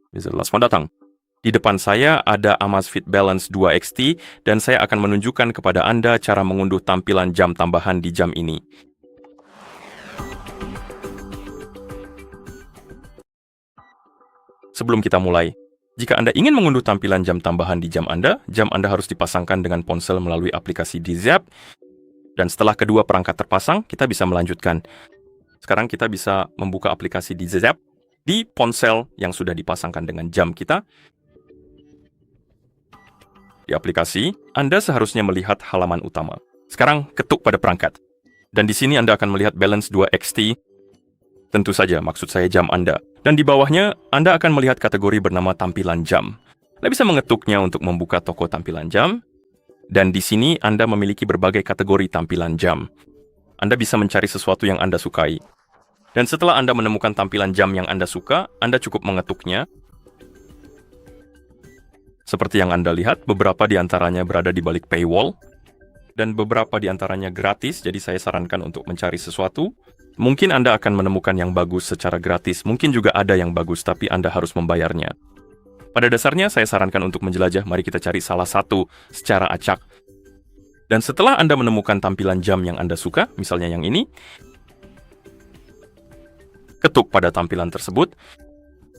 Selamat datang. Di depan saya ada Amazfit Balance 2 XT dan saya akan menunjukkan kepada Anda cara mengunduh tampilan jam tambahan di jam ini. Sebelum kita mulai, jika Anda ingin mengunduh tampilan jam tambahan di jam Anda harus dipasangkan dengan ponsel melalui aplikasi DZApp. Dan setelah kedua perangkat terpasang, kita bisa melanjutkan. Sekarang kita bisa membuka aplikasi DZApp di ponsel yang sudah dipasangkan dengan jam kita. Di aplikasi, Anda seharusnya melihat halaman utama. Sekarang ketuk pada perangkat. Dan di sini Anda akan melihat Balance 2 XT. Tentu saja, maksud saya jam Anda. Dan di bawahnya, Anda akan melihat kategori bernama tampilan jam. Anda bisa mengetuknya untuk membuka toko tampilan jam. Dan di sini Anda memiliki berbagai kategori tampilan jam. Anda bisa mencari sesuatu yang Anda sukai. Dan setelah Anda menemukan tampilan jam yang Anda suka, Anda cukup mengetuknya. Seperti yang Anda lihat, beberapa di antaranya berada di balik paywall. Dan beberapa di antaranya gratis, jadi saya sarankan untuk mencari sesuatu. Mungkin Anda akan menemukan yang bagus secara gratis, mungkin juga ada yang bagus, tapi Anda harus membayarnya. Pada dasarnya, saya sarankan untuk menjelajah, mari kita cari salah satu secara acak. Dan setelah Anda menemukan tampilan jam yang Anda suka, misalnya yang ini, ketuk pada tampilan tersebut,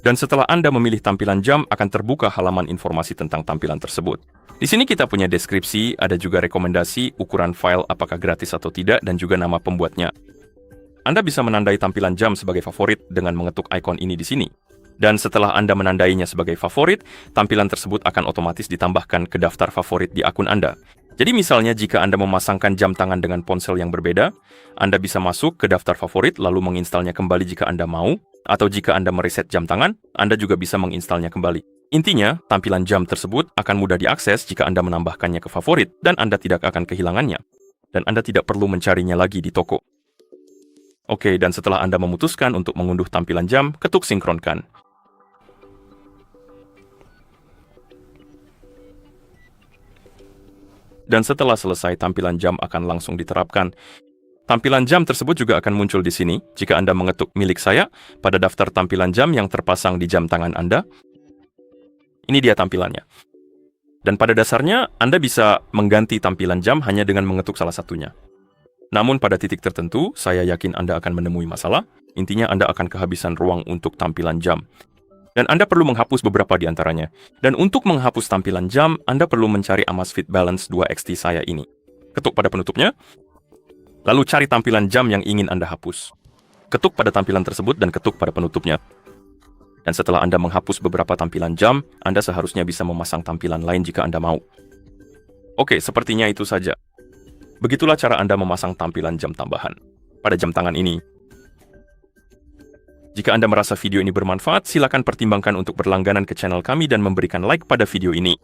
dan setelah Anda memilih tampilan jam, akan terbuka halaman informasi tentang tampilan tersebut. Di sini kita punya deskripsi, ada juga rekomendasi, ukuran file apakah gratis atau tidak, dan juga nama pembuatnya. Anda bisa menandai tampilan jam sebagai favorit dengan mengetuk ikon ini di sini. Dan setelah Anda menandainya sebagai favorit, tampilan tersebut akan otomatis ditambahkan ke daftar favorit di akun Anda. Jadi misalnya jika Anda memasangkan jam tangan dengan ponsel yang berbeda, Anda bisa masuk ke daftar favorit lalu menginstalnya kembali jika Anda mau, atau jika Anda mereset jam tangan, Anda juga bisa menginstalnya kembali. Intinya, tampilan jam tersebut akan mudah diakses jika Anda menambahkannya ke favorit, dan Anda tidak akan kehilangannya. Dan Anda tidak perlu mencarinya lagi di toko. Oke, dan setelah Anda memutuskan untuk mengunduh tampilan jam, ketuk sinkronkan. Dan setelah selesai, tampilan jam akan langsung diterapkan. Tampilan jam tersebut juga akan muncul di sini jika Anda mengetuk milik saya pada daftar tampilan jam yang terpasang di jam tangan Anda. Ini dia tampilannya. Dan pada dasarnya, Anda bisa mengganti tampilan jam hanya dengan mengetuk salah satunya. Namun pada titik tertentu, saya yakin Anda akan menemui masalah. Intinya Anda akan kehabisan ruang untuk tampilan jam. Dan Anda perlu menghapus beberapa di antaranya. Dan untuk menghapus tampilan jam, Anda perlu mencari Amazfit Balance 2 XT saya ini. Ketuk pada penutupnya, lalu cari tampilan jam yang ingin Anda hapus. Ketuk pada tampilan tersebut dan ketuk pada penutupnya. Dan setelah Anda menghapus beberapa tampilan jam, Anda seharusnya bisa memasang tampilan lain jika Anda mau. Oke, sepertinya itu saja. Begitulah cara Anda memasang tampilan jam tambahan pada jam tangan ini. Jika Anda merasa video ini bermanfaat, silakan pertimbangkan untuk berlangganan ke channel kami dan memberikan like pada video ini.